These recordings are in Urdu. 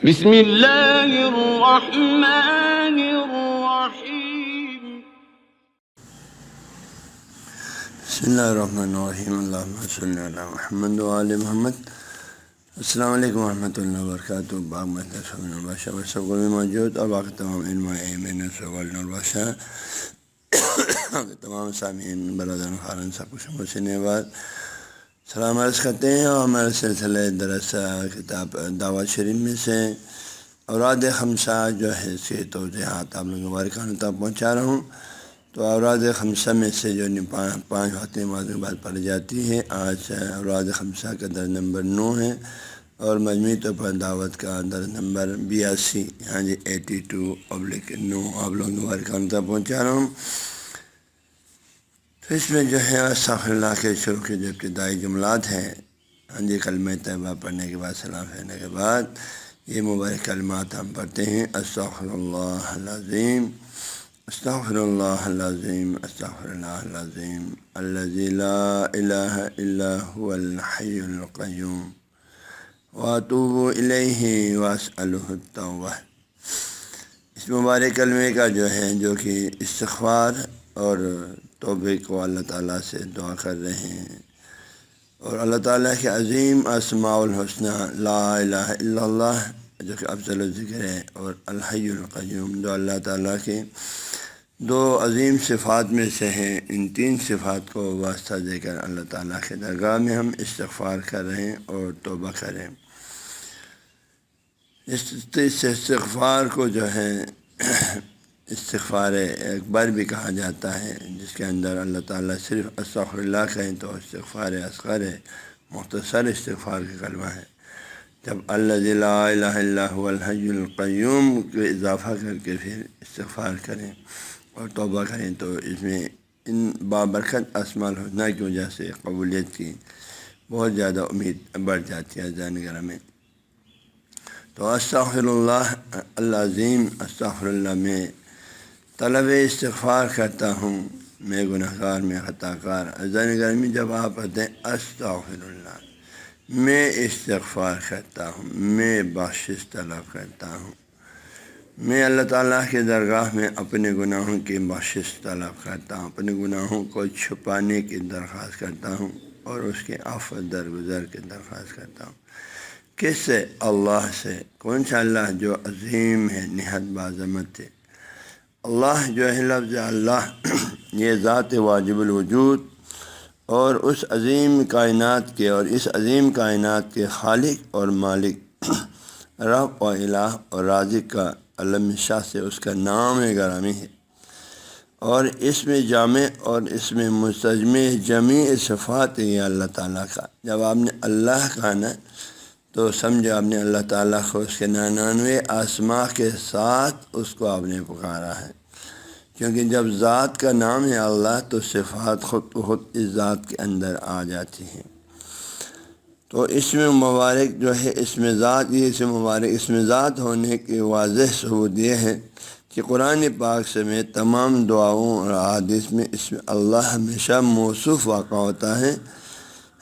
بسم اللہ الرحمن الرحیم۔ بسم اللہ الرحمن الرحیم۔ اللہم صلی علی محمد وعلی محمد۔ السلام علیکم ورحمۃ اللہ وبرکاتہ۔ بادشاہ سب کو بھی موجود اور باقی تمام علم بادشاہ تمام سامعین برادران خارن سب کچھ حسین بعد سلام عرض کرتے ہیں، اور ہمارے سلسلہ درس کتاب دعوت شریف میں سے اوراد خمسہ جو ہے اس کے توضیحات آپ لوگوں مبارکانہ تک پہنچا رہا ہوں۔ تو اوراد خمسہ میں سے جو پانچ وقت نماز کے بعد پڑھی جاتی ہے، آج اوراد خمسہ کا درس نمبر 9 ہے، اور مجموعی طور پر دعوت کا درس نمبر 82 82/9 آپ لوگوں مبارکانہ تک پہنچا رہا ہوں۔ تو اس میں جو ہے استغفر اللہ کے شروع کے جو ابتدائی جملات ہیں، کلمہ طیبہ پڑھنے کے بعد سلام پھیرنے کے بعد یہ مبارک کلمات ہم پڑھتے ہیں۔ استغفر اللہ العظیم، استغفر اللہ العظیم، استغفر اللہ العظیم الذی لا الہ الا هو الحی القیوم واتوب الیہ واسألہ التوبہ۔ اس مبارک کلمے کا جو کہ استغفار اور توبے کو اللہ تعالیٰ سے دعا کر رہے ہیں، اور اللہ تعالیٰ کے عظیم اسماء الحسنہ لا الہ الا اللہ جو کہ افضل الذکر ہے، اور الحی القیوم جو اللہ تعالیٰ کے دو عظیم صفات میں سے ہیں، ان تین صفات کو واسطہ دے کر اللہ تعالیٰ کے درگاہ میں ہم استغفار کر رہے ہیں اور توبہ کریں۔ اس استغفار کو جو ہے استغفار اکبر بھی کہا جاتا ہے، جس کے اندر اللہ تعالیٰ صرف استغفر اللہ کہیں تو استغفار اصغر ہے، مختصر استغفار کا کلمہ ہے۔ جب الذی لا الہ الا هو الحی القیوم کو اضافہ کر کے پھر استغفار کریں اور توبہ کریں تو اس میں ان بابرکت اسماء الحسنہ کی وجہ سے قبولیت کی بہت زیادہ امید بڑھ جاتی ہے جانگر میں۔ تو استغفر اللہ العظیم، استغفر اللہ میں طلب استغفار کرتا ہوں، میں گناہ گار، میں خطا کار۔ جانگر میں جب آپ کہتے ہیں استغفر اللہ، میں استغفار کرتا ہوں، میں بخشش طلب کرتا ہوں، میں اللہ تعالیٰ کے درگاہ میں اپنے گناہوں کی بخشش طلب کرتا ہوں، اپنے گناہوں کو چھپانے کی درخواست کرتا ہوں، اور اس کے عفو درگزر کی درخواست کرتا ہوں۔ کس سے؟ اللہ سے۔ کون سا اللہ؟ جو عظیم ہے، نہایت باعظمت ہے۔ اللہ جو ہے لفظ اللہ یہ ذات واجب الوجود اور اس عظیم کائنات کے اور اس عظیم کائنات کے خالق اور مالک رب و الہ اور رازق کا علم شاہ سے اس کا نام گرامی ہے، اور اس میں جامع اور اس میں مستجمع جمیع صفات ہے یہ اللہ تعالیٰ کا۔ جب آپ نے اللہ کہا نا تو سمجھو آپ نے اللہ تعالیٰ کو اس کے 99 اسماء کے ساتھ اس کو آپ نے پکارا ہے، کیونکہ جب ذات کا نام ہے اللہ تو صفات خود بخود اس ذات کے اندر آ جاتی ہیں۔ تو اس میں مبارک جو ہے اس میں ذات، یہ اس مبارک اس میں ذات ہونے کی واضح ثبوت یہ ہے کہ قرآن پاک سے میں تمام دعاؤں اور احادیث میں اس میں اللہ ہمیشہ موصوف واقع ہوتا ہے۔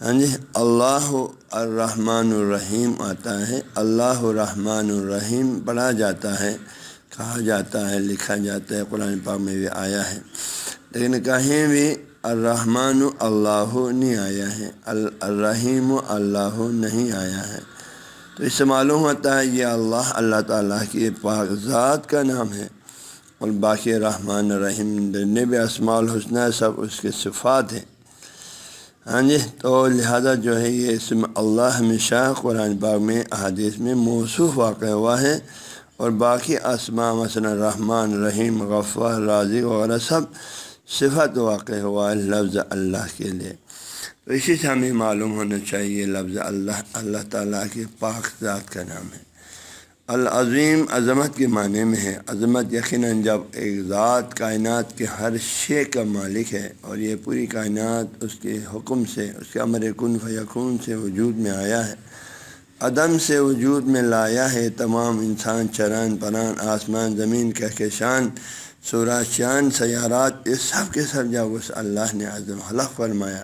اللہ الرحمن الرحیم آتا ہے، اللہ الرحمن الرحیم پڑھا جاتا ہے، کہا جاتا ہے، لکھا جاتا ہے، قرآن پاک میں بھی آیا ہے، لیکن کہیں بھی الرحمن اللہ نہیں آیا ہے، الرحیم اللہ نہیں آیا ہے۔ تو اس سے معلوم ہوتا ہے یہ اللہ تعالیٰ کی پاک ذات کا نام ہے، اور باقی رحمان الرحیم جتنے بھی اسماء الحسنہ سب اس کے صفات ہیں۔ تو لہذا جو ہے یہ اسم اللہ ہمیشہ قرآن پاک میں احادیث میں موصوف واقع ہوا ہے، اور باقی اسماء مثلا رحمان، رحیم، غفار، رازق وغیرہ سب صفت واقع ہوا ہے لفظ اللہ کے لیے۔ تو اسی سے ہمیں معلوم ہونا چاہیے لفظ اللہ تعالیٰ کے پاک ذات کا نام ہے۔ العظیم عظمت کے معنی میں ہے۔ عظمت یقیناً جب ایک ذات کائنات کے ہر شے کا مالک ہے، اور یہ پوری کائنات اس کے حکم سے، اس کے امر کن فیکون سے وجود میں آیا ہے، عدم سے وجود میں لایا ہے، تمام انسان، چران پران، آسمان زمین، کہکشان، سورج چاند، سیارات، یہ سب کے سب جب اس اللہ نے عظم خلق فرمایا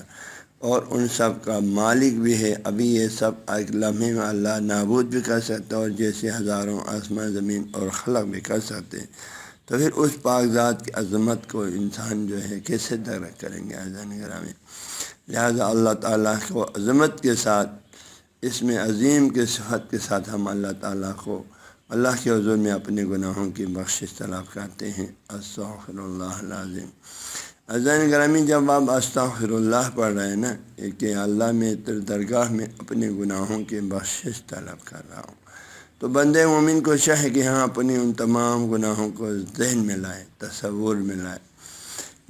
اور ان سب کا مالک بھی ہے۔ ابھی یہ سب ایک لمحے میں اللہ نابود بھی کر سکتا ہے، اور جیسے ہزاروں آسمان زمین اور خلق بھی کر سکتے ہیں، تو پھر اس پاک ذات کی عظمت کو انسان جو ہے کیسے درک کریں گے عزیزان گرامی۔ لہذا اللہ تعالیٰ کو عظمت کے ساتھ، اس میں عظیم کے صفت کے ساتھ ہم اللہ تعالیٰ کو اللہ کے حضور میں اپنے گناہوں کی بخشش طلب کرتے ہیں۔ استغفر اللہ العظیم۔ عزیزان گرامی، جب آپ استغفر اللہ پڑھ رہے ہیں نا کہ اللہ میں درگاہ میں اپنے گناہوں کی بخشش طلب کر رہا ہوں، تو بندے مومن کو چاہے کہ ہاں اپنی ان تمام گناہوں کو ذہن میں لائے، تصور میں لائے۔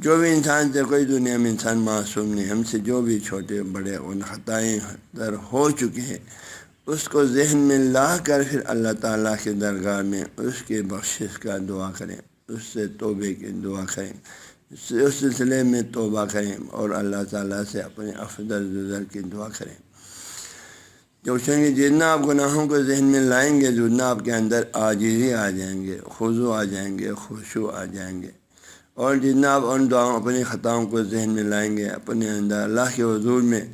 جو بھی انسان سے، کوئی دنیا میں انسان معصوم نہیں، ہم سے جو بھی چھوٹے بڑے ان خطائیں در ہو چکے ہیں، اس کو ذہن میں لا کر پھر اللہ تعالیٰ کے درگاہ میں اس کے بخشش کا دعا کریں، اس سے توبے کی دعا کریں، اس سلسلے میں توبہ کریں، اور اللہ تعالیٰ سے اپنے افضل جزل کی دعا کریں۔ جو کہ جتنا آپ گناہوں کو ذہن میں لائیں گے، جتنا آپ کے اندر عاجزی آ جائیں گے، خضوع آ جائیں گے، خشوع آ جائیں گے، اور جتنا آپ ان دعاؤں اپنی خطاؤں کو ذہن میں لائیں گے، اپنے اندر اللہ کے حضور میں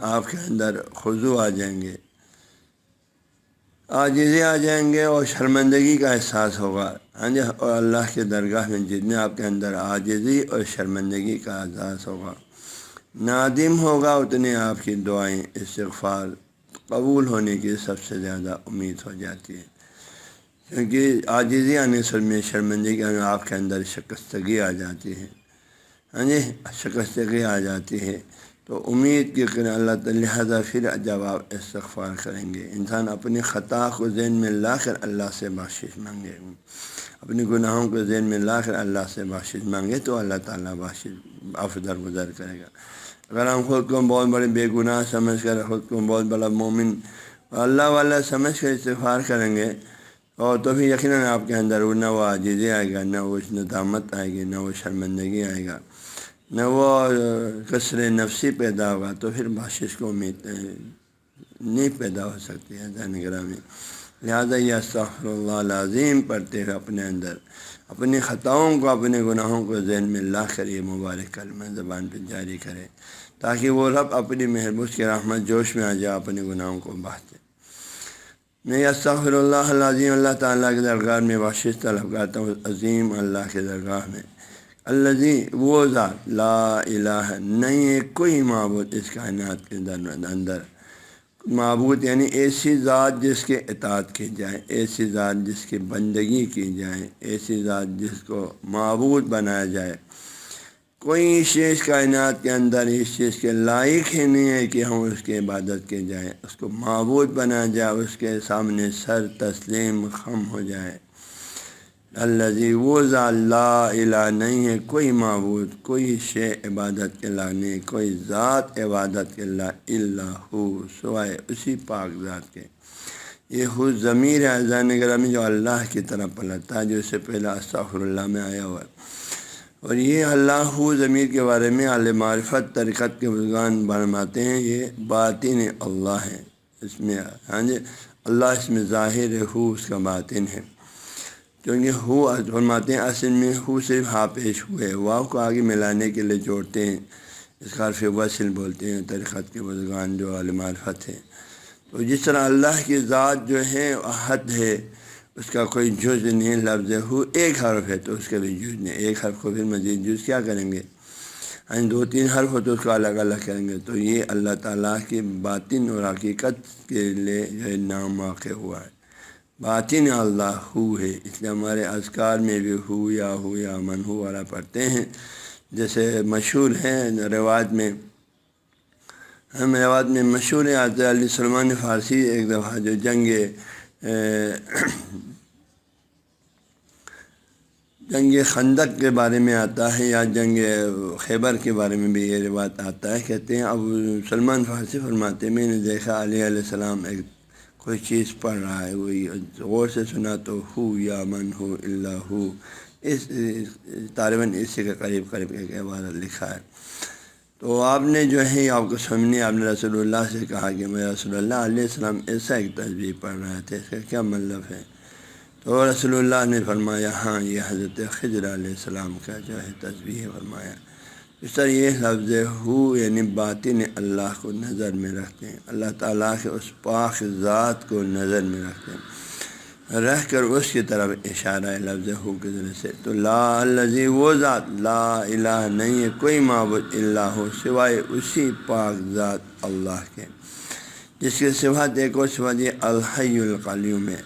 آپ کے اندر خضوع آ جائیں گے، عاجزی آ جائیں گے، اور شرمندگی کا احساس ہوگا۔ اور اللہ کے درگاہ میں جتنے آپ کے اندر عاجزی اور شرمندگی کا احساس ہوگا، نادم ہوگا، اتنے آپ کی دعائیں استغفار قبول ہونے کی سب سے زیادہ امید ہو جاتی ہے۔ کیونکہ عاجزی آنے سے میں شرمندگی آنے آپ کے اندر شکستگی آ جاتی ہے، شکستگی آ جاتی ہے، تو امید کی کہ اللہ تعالی لہٰذا پھر جب آپ استغفار کریں گے، انسان اپنی خطا کو ذہن میں لا کر اللہ سے بخشش مانگے، اپنے گناہوں کو ذہن میں لا کر اللہ سے بخشش مانگے، تو اللہ تعالیٰ بخشش افضل گزر کرے گا۔ اگر ہم خود کو بہت بڑے بے گناہ سمجھ کر، خود کو بہت بڑا مومن اللہ والا سمجھ کر استغفار کریں گے، اور تو پھر یقیناً آپ کے اندر نہ وہ عاجزی آئے گا، نہ وہ ندامت آئے گی، نہ وہ شرمندگی آئے گا، نہ وہ کثر نفسی پیدا ہوگا، تو پھر بخشش کو امید نہیں پیدا ہو سکتی ہے جان گرامی۔ لہٰذا یہ استغفر اللہ العظیم پڑھتے ہوئے اپنے اندر اپنی خطاؤں کو، اپنے گناہوں کو ذہن میں لا کر یہ مبارک کلمہ زبان پہ جاری کرے، تاکہ وہ رب اپنی مہربانی کی رحمت جوش میں آ جائے، اپنے گناہوں کو بخش دے۔ میں استغفر اللہ العظیم، اللہ تعالیٰ کے درگاہ میں بخشش طلب کرتا ہوں، عظیم اللہ کے درگاہ میں، الذی وہ ذات، لا الہ نہیں ہے کوئی معبود اس کائنات کے اندر، معبود یعنی ایسی ذات جس کے اطاعت کی جائے، ایسی ذات جس کی بندگی کی جائے، ایسی ذات جس کو معبود بنایا جائے۔ کوئی چیز کائنات کے اندر اس چیز کے لائق ہی نہیں ہے کہ ہم اس کی عبادت کی جائے، اس کو معبود بنایا جائے، اس کے سامنے سر تسلیم خم ہو جائے۔ الذی وہ ذات، لا الہ نہیں ہے کوئی معبود، کوئی شے عبادت کے لائق نہیں، کوئی ذات عبادت کے لائق الا ہو، سوائے اسی پاک ذات کے۔ یہ ہو ضمیر ہے اذان گرامی جو اللہ کی طرف پلٹتا ہے، جو اس سے پہلے استغفر اللہ میں آیا ہوا ہے، اور یہ اللہ ہو ضمیر کے بارے میں اہل معرفت طریقت کے بزرگان فرماتے ہیں یہ باطن اللہ ہے، اس میں اللہ اس میں ظاہر ہے، ہو اس کا باطن ہے، کیونکہ ہو فرماتے ہیں اصل میں ہو صرف ہاں پیش ہوئے، واو کو آگے ملانے کے لیے جوڑتے ہیں، اس کا حرف وصل بولتے ہیں طریقت کے بزرگان جو اہل معرفت ہے۔ تو جس طرح اللہ کی ذات جو ہے احد ہے، اس کا کوئی جز نہیں، لفظ ہو ایک حرف ہے تو اس کا بھی جز نہیں، ایک حرف کو پھر مزید جز کیا کریں گے، دو تین حرف ہو تو اس کو الگ الگ کریں گے، تو یہ اللہ تعالیٰ کی باطن اور حقیقت کے لیے جو نام واقع ہوا ہے، باطن اللہ ہو ہے، اس لیے ہمارے اذکار میں بھی ہو یا من ہو والا پڑھتے ہیں، جیسے مشہور ہیں روایت میں، ہم روایت میں مشہور ہے حضرت علی سلمان فارسی ایک دفعہ جو جنگ خندق کے بارے میں آتا ہے، یا جنگ خیبر کے بارے میں بھی یہ روایت آتا ہے، کہتے ہیں اب سلمان فارسی فرماتے ہیں میں نے دیکھا علیہ السلام ایک کوئی چیز پڑھ رہا ہے، وہی غور سے سنا تو ہو یا من ہو اللہ ہو، اس طالباً اسی کے قریب ایک عبارت لکھا ہے۔ تو آپ نے جو ہے آپ کو سمجھنے، آپ نے رسول اللہ سے کہا کہ میں رسول اللہ علیہ السلام ایسا ایک تسبیح پڑھ رہے تھے، اس کا کیا مطلب ہے؟ تو رسول اللہ نے فرمایا ہاں یہ حضرت خضر علیہ السلام کا جو ہے تسبیح ہے فرمایا۔ اس طرح یہ لفظ ہو یعنی باطن اللہ کو نظر میں رکھتے ہیں، اللہ تعالیٰ کے اس پاک ذات کو نظر میں رکھتے ہیں، رہ کر اس کی طرف اشارہ ہے لفظ ہو کے ذریعے سے۔ تو لا الذی وہ ذات، لا الہ نہیں ہے کوئی معبود الا ہو سوائے اسی پاک ذات اللہ کے، جس کے صفات ایک اور صفات یہ الحی القیوم ہے۔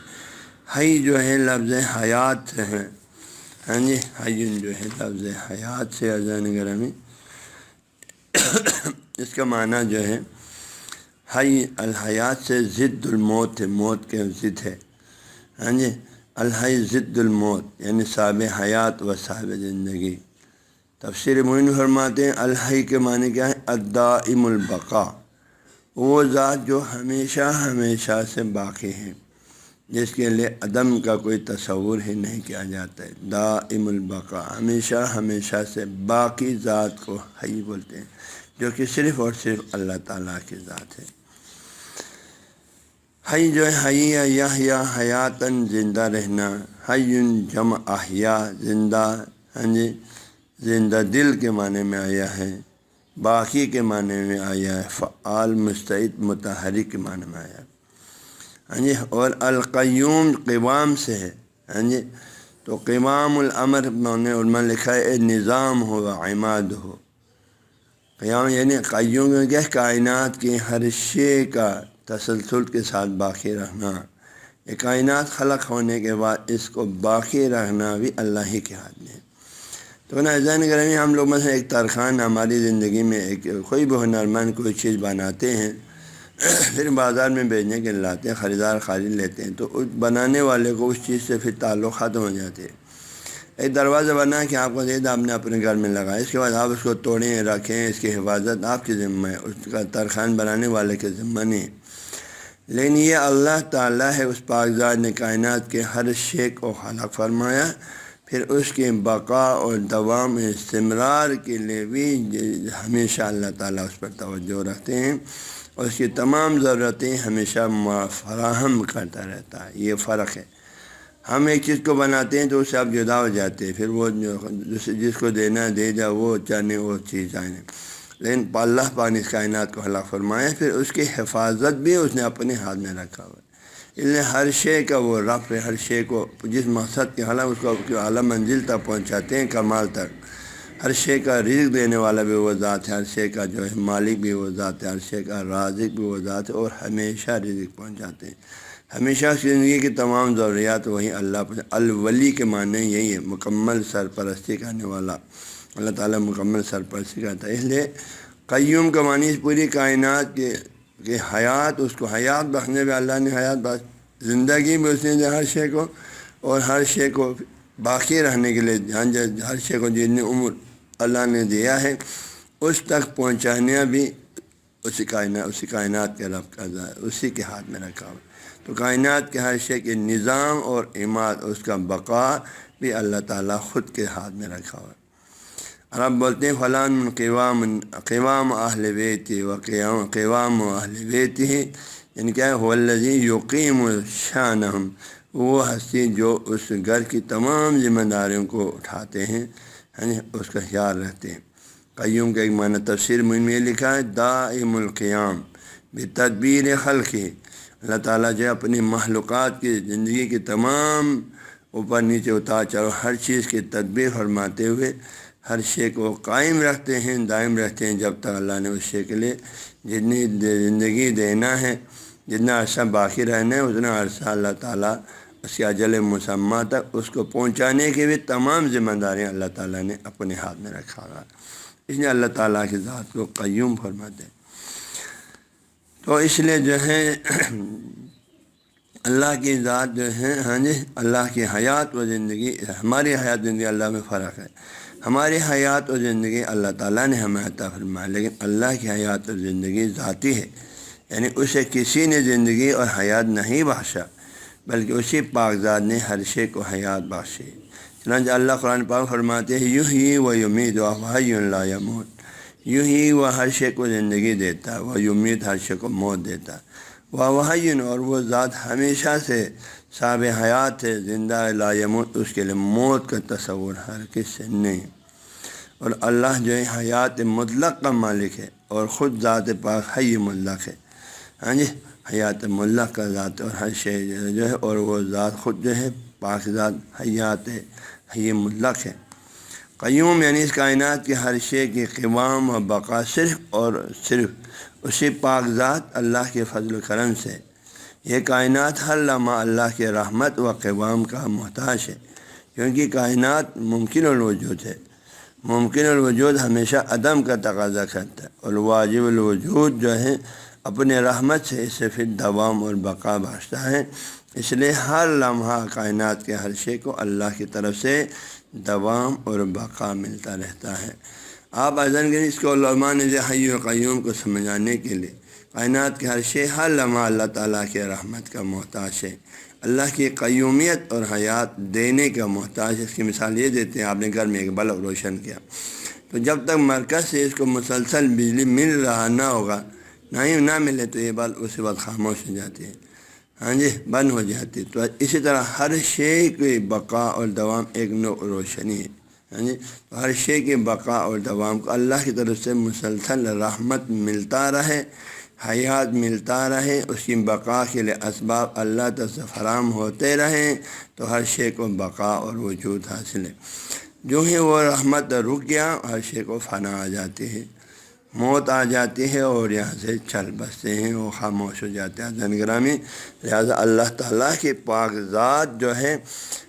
حی جو ہے لفظ حیات ہے، ہاں جی، حی جو ہے لفظ حیات سے عزیزان گرامی، اس کا معنی جو ہے حی الحیات سے ضد الموت ہے، موت کے ضد ہے، ہاں جی، الحی ضد الموت یعنی صاحب حیات و صاحب زندگی۔ تفسیر معین فرماتے ہیں الحی کے معنی کیا ہے؟ الدائم البقاء، وہ ذات جو ہمیشہ ہمیشہ سے باقی ہے، جس کے لیے عدم کا کوئی تصور ہی نہیں کیا جاتا ہے۔ دائم البقاء ہمیشہ ہمیشہ سے باقی ذات کو حی بولتے ہیں، جو کہ صرف اور صرف اللہ تعالیٰ کی ذات ہے۔ حی جو ہے حی یحییٰ حیاتاً زندہ رہنا، حی جمع احیا زندہ، ہاں جی، زندہ دل کے معنی میں آیا ہے، باقی کے معنی میں آیا ہے، فعال مستعد متحرک کے معنی میں آیا ہے، ہاں جی، اور القیوم قوام سے ہے، ہاں جی، تو قوام الامر نے علماء لکھا ہے نظام ہو و عماد ہو۔ قیام یعنی قیوم کیا، کائنات کی ہر شے کا تسلسل کے ساتھ باقی رہنا، یہ کائنات خلق ہونے کے بعد اس کو باقی رہنا بھی اللہ ہی کے ہاتھ میں ہے۔ تو عزیزان گرامی، ہم لوگ مثلا ایک ترخان ہماری زندگی میں ایک کوئی بھی ہنرمند کوئی چیز بناتے ہیں، پھر بازار میں بیچنے کے لیے لاتے ہیں، خریدار خرید لیتے ہیں، تو اس بنانے والے کو اس چیز سے پھر تعلق ختم ہو جاتے ہیں۔ ایک دروازہ بنا کہ آپ کو دے دیں، آپ نے اپنے گھر میں لگایا، اس کے بعد آپ اس کو توڑیں رکھیں، اس کی حفاظت آپ کی ذمہ ہے، اس کا ترخان بنانے والے کے ذمہ نہیں ہے۔ لیکن یہ اللہ تعالیٰ ہے، اس پاک ذات نے کائنات کے ہر شے کو خلق فرمایا، پھر اس کے بقا اور دوام استمرار کے لیے بھی ہمیشہ اللہ تعالیٰ اس پر توجہ رکھتے ہیں، اور اس کی تمام ضرورتیں ہمیشہ فراہم کرتا رہتا ہے۔ یہ فرق ہے، ہم ایک چیز کو بناتے ہیں تو اس سے آپ جدا ہو جاتے ہیں، پھر وہ جس کو دینا دے جا، وہ چاہنے وہ چیز آئیں، لیکن اللہ پاک نے اس کائنات کو خلق فرمایا، پھر اس کی حفاظت بھی اس نے اپنے ہاتھ میں رکھا ہوا ہے۔ اس لیے ہر شے کا وہ رب ہے، ہر شے کو جس مقصد کے حالات اس کو اعلیٰ منزل تک پہنچاتے ہیں، کمال تک۔ ہر شے کا رزق دینے والا بھی وہ ذات ہے، ہر شے کا جو ہے مالک بھی وہ ذات ہے، ہر شے کا رازق بھی وہ ذات ہے، اور ہمیشہ رزق پہنچاتے ہیں۔ ہمیشہ زندگی کی تمام ضروریات وہی اللہ پر۔ الولی کے معنی یہی ہے، مکمل سرپرستی کرنے والا، اللہ تعالیٰ مکمل سرپرستی کرتا ہے۔ اس لیے قیوم کا معنی اس پوری کائنات کے حیات، اس کو حیات بخشنے پہ اللہ نے حیات بخش، زندگی میں اس نے ہر شے کو، اور ہر شے کو باقی رہنے کے لیے ہر شے کو جتنی عمر اللہ نے دیا ہے اس تک پہنچانے بھی اسی کائنات کے رب کا ذات، اسی کے ہاتھ میں رکھا ہوا۔ تو کائنات کے ہر شے کے نظام اور عماد، اس کا بقا بھی اللہ تعالیٰ خود کے ہاتھ میں رکھا ہوا ہے۔ عرب بولتے ہیں فلان قوام اہل بیت و قوام اہل بیت ہے، یعنی کیا ہے، هو الذی یقیم شانہم، وہ ہستی جو اس گھر کی تمام ذمہ داریوں کو اٹھاتے ہیں، اس کا خیال رکھتے ہیں۔ قیوم کا ایک معنی تفسیر میں لکھا ہے دائم القیام بتدبیر خلقہ، اللہ تعالیٰ جو اپنی مخلوقات کی زندگی کی تمام اوپر نیچے اتار چڑھا ہر چیز کی تدبیر فرماتے ہوئے ہر شے کو قائم رکھتے ہیں، دائم رکھتے ہیں، جب تک اللہ نے اس شے کے لیے جتنی زندگی دینا ہے، جتنا عرصہ باقی رہنا ہے، اتنا عرصہ اللہ تعالیٰ اس کے اجل مسمہ تک اس کو پہنچانے کی بھی تمام ذمہ داریاں اللہ تعالیٰ نے اپنے ہاتھ میں رکھا ہوا ہے۔ اس لیے اللہ تعالیٰ کی ذات کو قیوم فرماتے ہیں۔ تو اس لیے جو ہے اللہ کی ذات جو ہے، ہاں جی، اللہ کی حیات و زندگی، ہماری حیات زندگی اللہ میں فرق ہے۔ ہماری حیات و زندگی اللہ تعالیٰ نے ہمیں عطا فرمایا، لیکن اللہ کی حیات و زندگی ذاتی ہے، یعنی اسے کسی نے زندگی اور حیات نہیں بخشا، بلکہ اسی پاک ذات نے ہر شے کو حیات بخشی۔ چنانچہ اللہ قرآن پاک فرماتے ہیں یحیی و یمیت وہو حی لا یموت، یوں ہی وہ ہر شے کو زندگی دیتا ہے، وہ یمیت ہر شے کو موت دیتا ہے، وہو حی، اور وہ ذات ہمیشہ سے صاحب حیات ہے، زندہ لا یموت، اس کے لیے موت کا تصور ہر کس سے نہیں۔ اور اللہ جو ہے حیات مطلق کا مالک ہے اور خود ذات پاک حی مطلق ہے۔ ہاں جی، حیات مطلق کا ذات اور ہر شے جو ہے، اور وہ ذات خود جو ہے پاک ذات حیات ہے، حی مطلق ہے۔ قیوم یعنی اس کائنات کے ہر شے کی قوام و بقا صرف اور صرف اسی پاک ذات اللہ کے فضل و کرم سے۔ یہ کائنات ہر لمحہ اللہ کے رحمت و قوام کا محتاج ہے، کیونکہ کائنات ممکن الوجود ہے۔ ممکن الوجود ہمیشہ عدم کا تقاضا کرتا ہے، اور واجب الوجود جو ہے اپنے رحمت سے اسے پھر دوام اور بقا بخشتا ہے۔ اس لیے ہر لمحہ کائنات کے ہر شے کو اللہ کی طرف سے دوام اور بقا ملتا رہتا ہے۔ آپ اذن کے اس کو علماء نے حی و قیوم کو سمجھانے کے لیے کائنات کے ہر شے ہر لمحہ اللہ تعالیٰ کے رحمت کا محتاج ہے، اللہ کی قیومیت اور حیات دینے کا محتاج ہے۔ اس کی مثال یہ دیتے ہیں، آپ نے گھر میں ایک بلب روشن کیا تو جب تک مرکز سے اس کو مسلسل بجلی مل رہا نہ ہوگا، نہ ملے تو یہ بلب اسی وقت خاموش ہو جاتی ہے، ہاں جی، بند ہو جاتی ہے۔ تو اسی طرح ہر شے کی بقا اور دوام ایک نوع روشنی ہے، ہاں جی۔ تو ہر شے کی بقا اور دوام کو اللہ کی طرف سے مسلسل رحمت ملتا رہے، حیات ملتا رہے، اس کی بقا کے لیے اسباب اللہ طرف سے فراہم ہوتے رہیں، تو ہر شے کو بقا اور وجود حاصل ہے۔ جو ہی وہ رحمت رک گیا، ہر شے کو فنا آ جاتی ہے، موت آ جاتی ہے، اور یہاں سے چل بستے ہیں، وہ خاموش ہو جاتے ہیں۔ عزیزان گرامی، لہٰذا اللہ تعالیٰ کی پاک ذات جو ہے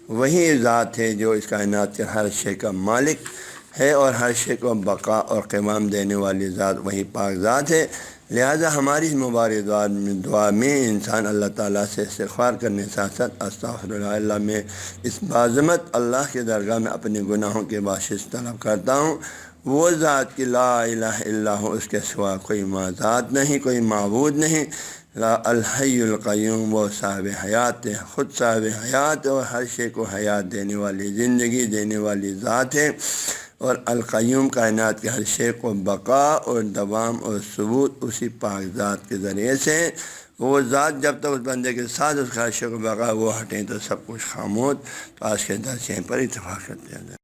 وہی ذات ہے جو اس کائنات کے ہر شے کا مالک ہے، اور ہر شے کو بقا اور قوام دینے والی ذات وہی پاک ذات ہے۔ لہٰذا ہماری اس مبارک دعا میں انسان اللہ تعالیٰ سے استغفار کرنے ساتھ ساتھ استغفر اللہ میں اس بعظمت اللہ کے درگاہ میں اپنے گناہوں کے بخشش طلب کرتا ہوں۔ وہ ذات کی لا الہ الا ہو، اس کے سوا کوئی ذات نہیں، کوئی معبود نہیں۔ لا الحی القیوم، وہ صاحب حیات ہے، خود صاحب حیات اور ہر شے کو حیات دینے والی، زندگی دینے والی ذات ہے، اور القیوم کائنات کے ہر شے کو بقا اور دوام اور ثبوت اسی پاک ذات کے ذریعے سے۔ وہ ذات جب تک اس بندے کے ساتھ اس کا ہر شے کو بقا وہ ہٹیں تو سب کچھ خاموش۔ تو آج کے درس یہیں پر اتفاق کرتے ہیں۔